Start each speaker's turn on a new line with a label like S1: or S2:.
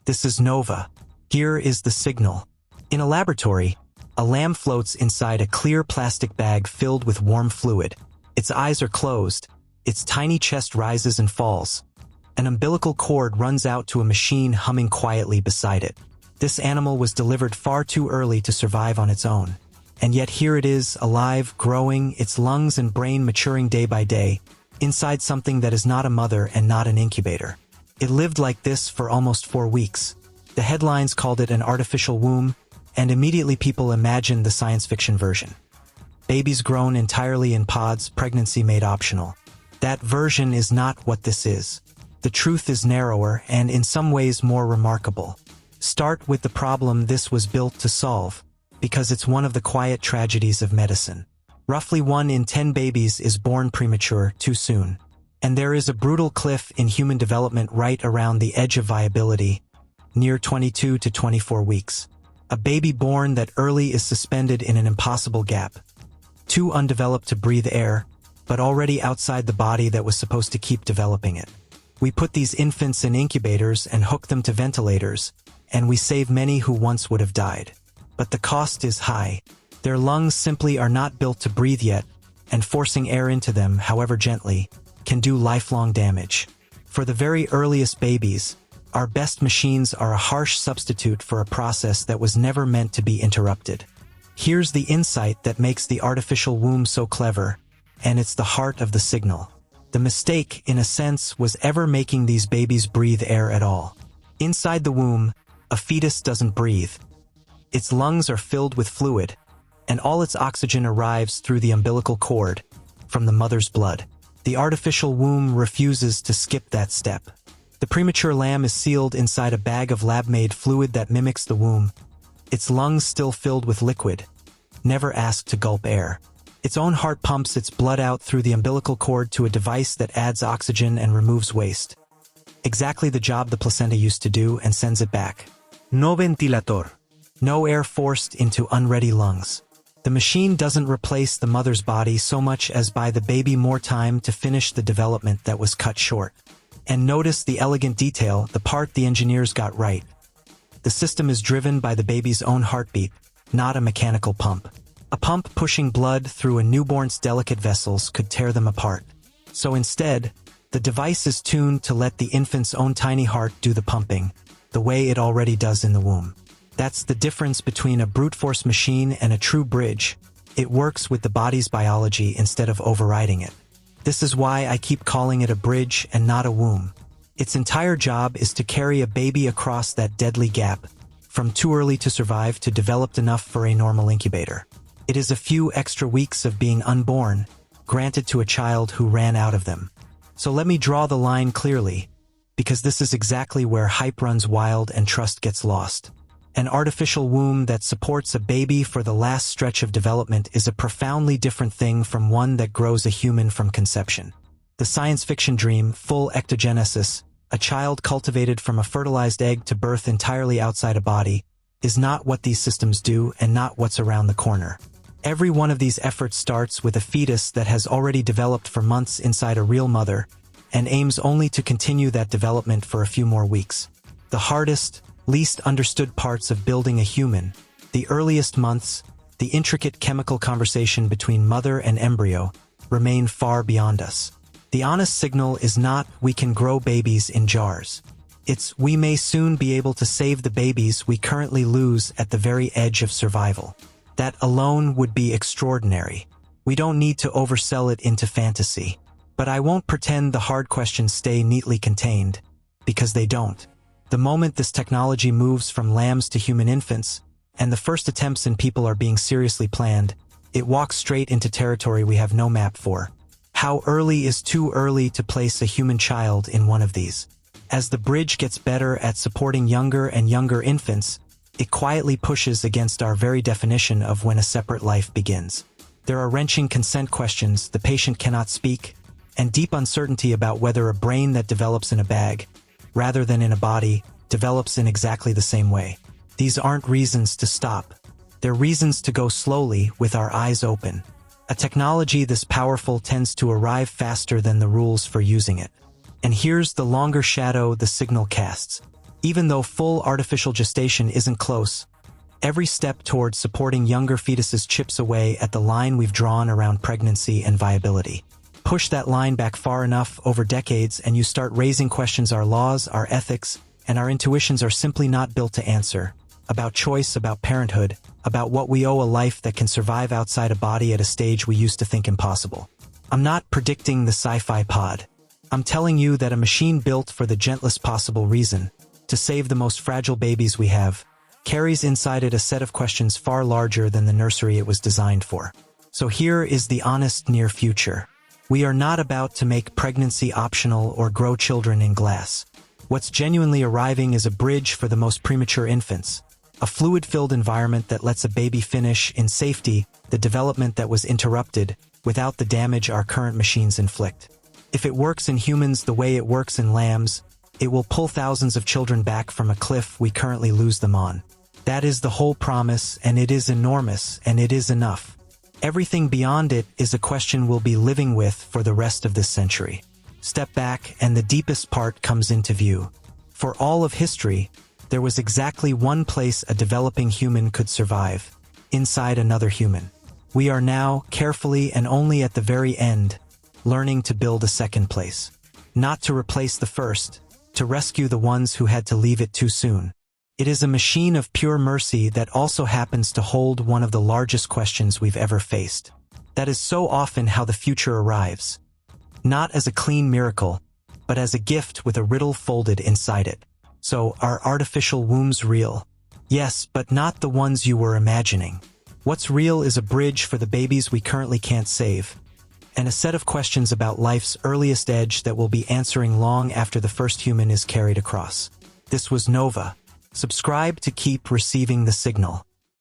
S1: This is nova. Here is the signal. In a laboratory, a lamb floats inside a clear plastic bag filled with warm fluid. Its eyes are closed. Its tiny chest rises and falls. An umbilical cord runs out to a machine humming quietly beside it. This animal was delivered far too early to survive on its own. And yet here it is, alive, growing, its lungs and brain maturing day by day, inside something that is not a mother and not an incubator. It lived like this for almost 4 weeks. The headlines called it an artificial womb, and immediately people imagined the science fiction version. Babies grown entirely in pods, pregnancy made optional. That version is not what this is. The truth is narrower and in some ways more remarkable. Start with the problem this was built to solve, because it's one of the quiet tragedies of medicine. Roughly 1 in 10 babies is born premature, too soon. And there is a brutal cliff in human development right around the edge of viability, near 22 to 24 weeks. A baby born that early is suspended in an impossible gap. Too undeveloped to breathe air, but already outside the body that was supposed to keep developing it. We put these infants in incubators and hook them to ventilators, and we save many who once would have died. But the cost is high. Their lungs simply are not built to breathe yet, and forcing air into them, however gently, can do lifelong damage. For the very earliest babies, our best machines are a harsh substitute for a process that was never meant to be interrupted. Here's the insight that makes the artificial womb so clever, and it's the heart of the signal. The mistake, in a sense, was ever making these babies breathe air at all. Inside the womb, a fetus doesn't breathe. Its lungs are filled with fluid, and all its oxygen arrives through the umbilical cord, from the mother's blood. The artificial womb refuses to skip that step. The premature lamb is sealed inside a bag of lab-made fluid that mimics the womb, its lungs still filled with liquid, never asked to gulp air. Its own heart pumps its blood out through the umbilical cord to a device that adds oxygen and removes waste. Exactly the job the placenta used to do, and sends it back. No ventilator. No air forced into unready lungs. The machine doesn't replace the mother's body so much as buy the baby more time to finish the development that was cut short. And notice the elegant detail, the part the engineers got right. The system is driven by the baby's own heartbeat, not a mechanical pump. A pump pushing blood through a newborn's delicate vessels could tear them apart. So instead, the device is tuned to let the infant's own tiny heart do the pumping, the way it already does in the womb. That's the difference between a brute force machine and a true bridge. It works with the body's biology instead of overriding it. This is why I keep calling it a bridge and not a womb. Its entire job is to carry a baby across that deadly gap, from too early to survive to developed enough for a normal incubator. It is a few extra weeks of being unborn, granted to a child who ran out of them. So let me draw the line clearly, because this is exactly where hype runs wild and trust gets lost. An artificial womb that supports a baby for the last stretch of development is a profoundly different thing from one that grows a human from conception. The science fiction dream, full ectogenesis, a child cultivated from a fertilized egg to birth entirely outside a body, is not what these systems do and not what's around the corner. Every one of these efforts starts with a fetus that has already developed for months inside a real mother, and aims only to continue that development for a few more weeks. The hardest, least understood parts of building a human, the earliest months, the intricate chemical conversation between mother and embryo, remain far beyond us. The honest signal is not, we can grow babies in jars. It's, we may soon be able to save the babies we currently lose at the very edge of survival. That alone would be extraordinary. We don't need to oversell it into fantasy. But I won't pretend the hard questions stay neatly contained, because they don't. The moment this technology moves from lambs to human infants, and the first attempts in people are being seriously planned, it walks straight into territory we have no map for. How early is too early to place a human child in one of these? As the bridge gets better at supporting younger and younger infants, it quietly pushes against our very definition of when a separate life begins. There are wrenching consent questions the patient cannot speak, and deep uncertainty about whether a brain that develops in a bag, rather than in a body, develops in exactly the same way. These aren't reasons to stop. They're reasons to go slowly, with our eyes open. A technology this powerful tends to arrive faster than the rules for using it. And here's the longer shadow the signal casts. Even though full artificial gestation isn't close, every step towards supporting younger fetuses chips away at the line we've drawn around pregnancy and viability. Push that line back far enough over decades and you start raising questions our laws, our ethics, and our intuitions are simply not built to answer. About choice, about parenthood, about what we owe a life that can survive outside a body at a stage we used to think impossible. I'm not predicting the sci-fi pod. I'm telling you that a machine built for the gentlest possible reason, to save the most fragile babies we have, carries inside it a set of questions far larger than the nursery it was designed for. So here is the honest near future. We are not about to make pregnancy optional or grow children in glass. What's genuinely arriving is a bridge for the most premature infants, a fluid-filled environment that lets a baby finish, in safety, the development that was interrupted, without the damage our current machines inflict. If it works in humans the way it works in lambs, it will pull thousands of children back from a cliff we currently lose them on. That is the whole promise, and it is enormous, and it is enough. Everything beyond it is a question we'll be living with for the rest of this century. Step back, and the deepest part comes into view. For all of history, there was exactly one place a developing human could survive, inside another human. We are now, carefully and only at the very end, learning to build a second place. Not to replace the first, to rescue the ones who had to leave it too soon. It is a machine of pure mercy that also happens to hold one of the largest questions we've ever faced. That is so often how the future arrives. Not as a clean miracle, but as a gift with a riddle folded inside it. So, are artificial wombs real? Yes, but not the ones you were imagining. What's real is a bridge for the babies we currently can't save, and a set of questions about life's earliest edge that we'll be answering long after the first human is carried across. This was Nova. Subscribe to keep receiving the signal.